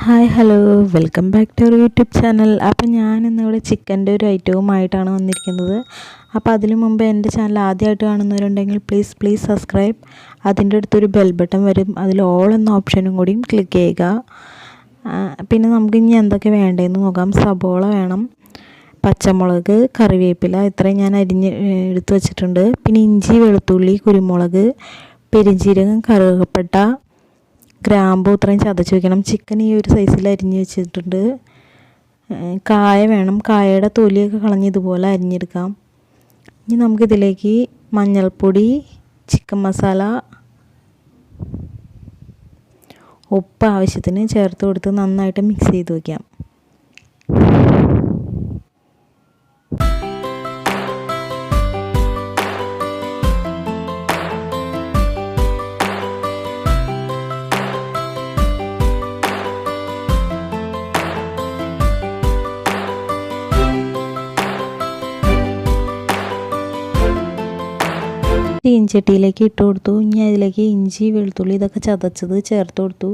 Hi hello welcome back to our YouTube channel. അപ്പോൾ ഞാൻ ഇന്നിവിടെ ചിക്കൻ്റെ ഒരു ഐറ്റവുമായിട്ടാണ് വന്നിരിക്കുന്നത്. അപ്പോൾ അതിനു മുമ്പ് എൻ്റെ ചാനൽ ആദ്യമായിട്ട് കാണുന്നവരുണ്ടെങ്കിൽ പ്ലീസ് സബ്സ്ക്രൈബ്. അതിൻ്റെ അടുത്തൊരു ബെൽ ബട്ടൺ വരും, അതിൽ ഓൾ എന്ന ഓപ്ഷനും കൂടിയും ക്ലിക്ക് ചെയ്യുക. പിന്നെ നമുക്ക് ഇനി എന്തൊക്കെ വേണ്ടതെന്ന് നോക്കാം. സബോള വേണം, പച്ചമുളക്, കറിവേപ്പില, ഇത്രയും ഞാൻ എടുത്ത് വെച്ചിട്ടുണ്ട്. പിന്നെ ഇഞ്ചി, വെളുത്തുള്ളി, കുരുമുളക്, പെരുംജീരകം, കറുവപ്പട്ട, ഗ്രാമ്പൂ ഇത്രയും ചതച്ച് വെക്കണം. ചിക്കൻ ഈ ഒരു സൈസിൽ അരിഞ്ഞ് വെച്ചിട്ടുണ്ട്. കായ വേണം, കായയുടെ തൊലിയൊക്കെ കളഞ്ഞ് ഇതുപോലെ അരിഞ്ഞെടുക്കാം. ഇനി നമുക്കിതിലേക്ക് മഞ്ഞൾപ്പൊടി, ചിക്കൻ മസാല, ഉപ്പ് ആവശ്യത്തിന് ചേർത്ത് കൊടുത്ത് നന്നായിട്ട് മിക്സ് ചെയ്ത് വയ്ക്കാം. ചീൻചട്ടിയിലേക്ക് ഇട്ട് കൊടുത്തു. ഇനി അതിലേക്ക് ഇഞ്ചി, വെളുത്തുള്ളി ഇതൊക്കെ ചതച്ചത് ചേർത്ത് കൊടുത്തു.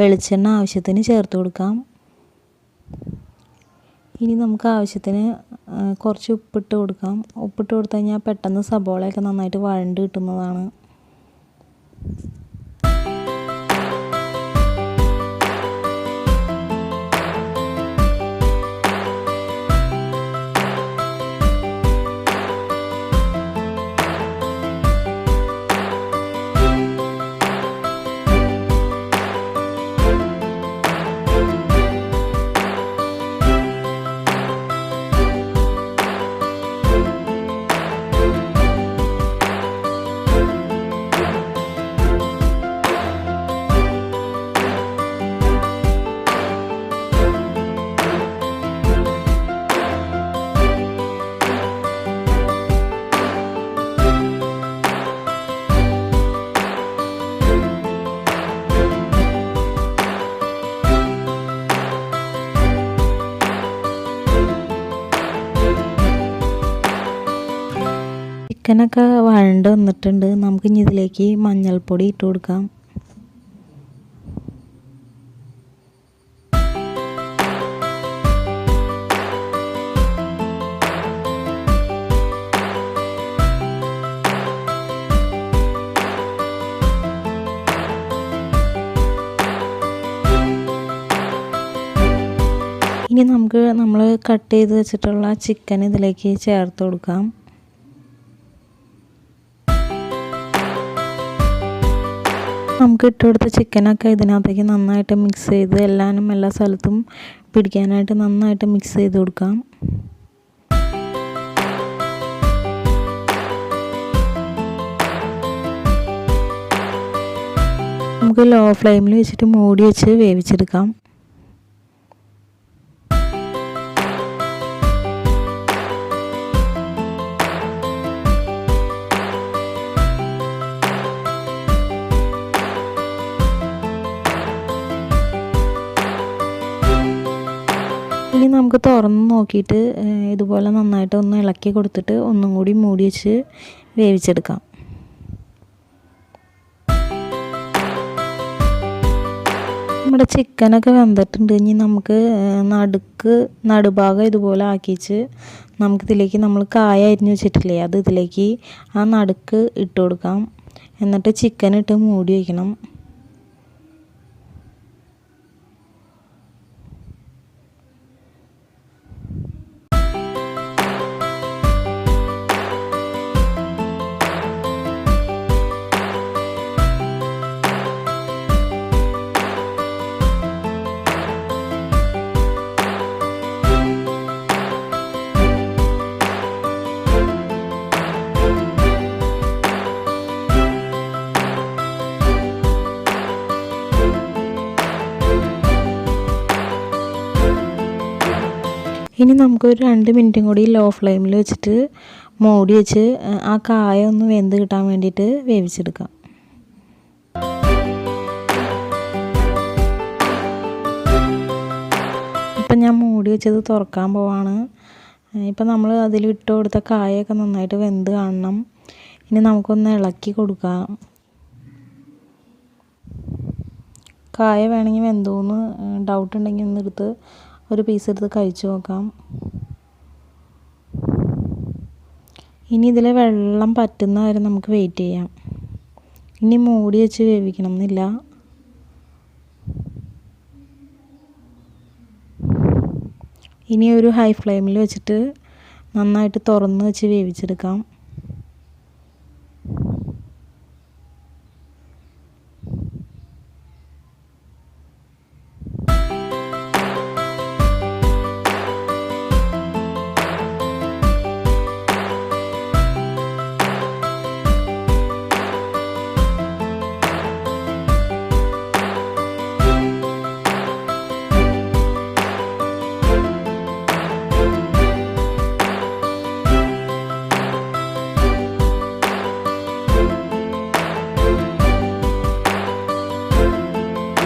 വെളിച്ചെണ്ണ ആവശ്യത്തിന് ചേർത്ത് കൊടുക്കാം. ഇനി നമുക്ക് ആവശ്യത്തിന് കുറച്ച് ഉപ്പിട്ട് കൊടുക്കാം. ഉപ്പിട്ട് കൊടുത്തു കഴിഞ്ഞാൽ പെട്ടെന്ന് സബോളയൊക്കെ നന്നായിട്ട് വഴണ്ട് കിട്ടുന്നതാണ്. ചിക്കനൊക്കെ വഴണ്ട് വന്നിട്ടുണ്ട്. നമുക്കിനി ഇതിലേക്ക് മഞ്ഞൾപ്പൊടി ഇട്ട് കൊടുക്കാം. ഇനി നമ്മൾ കട്ട് ചെയ്ത് വെച്ചിട്ടുള്ള ചിക്കൻ ഇതിലേക്ക് ചേർത്ത് കൊടുക്കാം. നമുക്ക് ഇട്ട് കൊടുത്ത ചിക്കനൊക്കെ ഇതിനകത്തേക്ക് നന്നായിട്ട് മിക്സ് ചെയ്ത് എല്ലാ സ്ഥലത്തും പിടിക്കാനായിട്ട് നന്നായിട്ട് മിക്സ് ചെയ്ത് കൊടുക്കാം. നമുക്ക് ലോ ഫ്ലെയിമിൽ വെച്ചിട്ട് മൂടി വെച്ച് വേവിച്ചെടുക്കാം. ഇനി നമുക്ക് തുറന്ന് നോക്കിയിട്ട് ഇതുപോലെ നന്നായിട്ട് ഒന്ന് ഇളക്കി കൊടുത്തിട്ട് ഒന്നും കൂടി മൂടി വെച്ച് വേവിച്ചെടുക്കാം. നമ്മുടെ ചിക്കനൊക്കെ വെന്തിട്ടുണ്ട്. ഇനി നമുക്ക് നടുഭാഗം ഇതുപോലെ ആക്കിച്ച് നമുക്കിതിലേക്ക് നമ്മൾ കായ അരിഞ്ഞ് വെച്ചിട്ടില്ലേ, അത് ഇതിലേക്ക് ആ നടുക്ക് ഇട്ട് കൊടുക്കാം. എന്നിട്ട് ചിക്കൻ ഇട്ട് മൂടി വയ്ക്കണം. ഇനി നമുക്കൊരു 2 മിനിറ്റും കൂടി ലോ ഫ്ലെയിമിൽ വെച്ചിട്ട് മൂടി വെച്ച് ആ കായ ഒന്ന് വെന്ത് കിട്ടാൻ വേണ്ടിയിട്ട് വേവിച്ചെടുക്കാം. ഇപ്പം ഞാൻ മൂടി വെച്ചത് തുറക്കാൻ പോവാണ്. ഇപ്പം നമ്മൾ അതിലിട്ട് കൊടുത്ത കായൊക്കെ നന്നായിട്ട് വെന്ത് കാണണം. ഇനി നമുക്കൊന്ന് ഇളക്കി കൊടുക്കാം. കായ വേണമെങ്കിൽ വെന്തോന്ന് ഡൗട്ട് ഉണ്ടെങ്കിൽ ഒന്നെടുത്ത് ഒരു പീസ് എടുത്ത് കഴിച്ചു നോക്കാം. ഇനി ഇതിൽ വെള്ളം പറ്റുന്ന വരെ നമുക്ക് വെയിറ്റ് ചെയ്യാം. ഇനി മൂടി വെച്ച് വേവിക്കണം എന്നില്ല. ഇനി ഒരു ഹൈ ഫ്ലെയിമിൽ വെച്ചിട്ട് നന്നായിട്ട് തുറന്ന് വെച്ച് വേവിച്ചെടുക്കാം.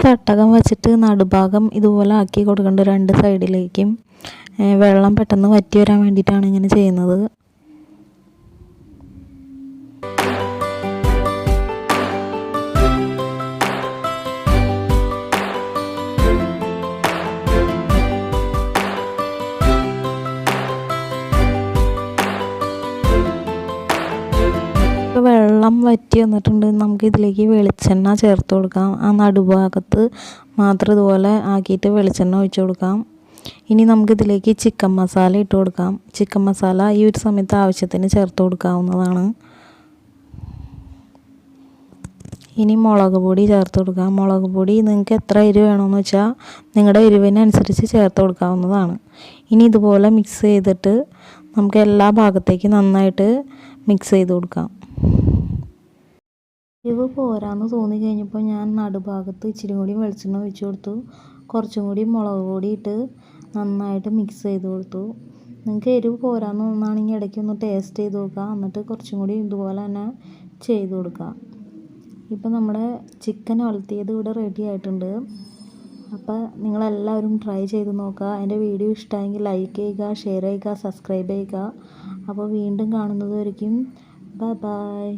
ചട്ടകം വെച്ചിട്ട് നടുഭാഗം ഇതുപോലെ ആക്കി കൊടുക്കേണ്ട 2 സൈഡിലേക്കും. വെള്ളം പെട്ടെന്ന് വറ്റി വരാൻ വേണ്ടിയിട്ടാണ് ഇങ്ങനെ ചെയ്യുന്നത്. വെള്ളം വറ്റി വന്നിട്ടുണ്ട്. നമുക്ക് ഇതിലേക്ക് വെളിച്ചെണ്ണ ചേർത്ത് കൊടുക്കാം. ആ നടുഭാഗത്ത് മാത്രം ഇതുപോലെ ആക്കിയിട്ട് വെളിച്ചെണ്ണ ഒഴിച്ചു കൊടുക്കാം. ഇനി നമുക്കിതിലേക്ക് ചിക്കൻ മസാല ഇട്ട് കൊടുക്കാം. ചിക്കൻ മസാല ഈ ഒരു സമയത്ത് ആവശ്യത്തിന് ചേർത്ത് കൊടുക്കാവുന്നതാണ്. ഇനി മുളക് പൊടി ചേർത്ത് കൊടുക്കാം. മുളക് പൊടി നിങ്ങൾക്ക് എത്ര എരിവ് വേണമെന്ന് വെച്ചാൽ നിങ്ങളുടെ എരിവിനനുസരിച്ച് ചേർത്ത് കൊടുക്കാവുന്നതാണ്. ഇനി ഇതുപോലെ മിക്സ് ചെയ്തിട്ട് നമുക്ക് എല്ലാ ഭാഗത്തേക്കും നന്നായിട്ട് മിക്സ് ചെയ്ത് കൊടുക്കാം. എരിവ് പോരാന്ന് തോന്നി കഴിഞ്ഞപ്പോൾ ഞാൻ നടുഭാഗത്ത് ഇച്ചിരി കൂടി വെളിച്ചെണ്ണ ഒഴിച്ചു കൊടുത്തു. കുറച്ചും കൂടി മുളക് പൊടി ഇട്ട് നന്നായിട്ട് മിക്സ് ചെയ്ത് കൊടുത്തു. നിങ്ങൾക്ക് എരിവ് പോരാന്ന് തോന്നുകയാണെങ്കിൽ ഇടയ്ക്ക് ഒന്ന് ടേസ്റ്റ് ചെയ്ത് നോക്കുക. എന്നിട്ട് കുറച്ചും കൂടി ഇതുപോലെ തന്നെ ചെയ്ത് കൊടുക്കുക. ഇപ്പം നമ്മുടെ ചിക്കൻ ഉലത്തിയത് ഇവിടെ റെഡി ആയിട്ടുണ്ട്. അപ്പോൾ നിങ്ങളെല്ലാവരും ട്രൈ ചെയ്ത് നോക്കുക. എൻ്റെ വീഡിയോ ഇഷ്ടമായെങ്കിൽ ലൈക്ക് ചെയ്യുക, ഷെയർ ചെയ്യുക, സബ്സ്ക്രൈബ് ചെയ്യുക. അപ്പോൾ വീണ്ടും കാണുന്നത് വരയ്ക്കും ബൈ ബൈ.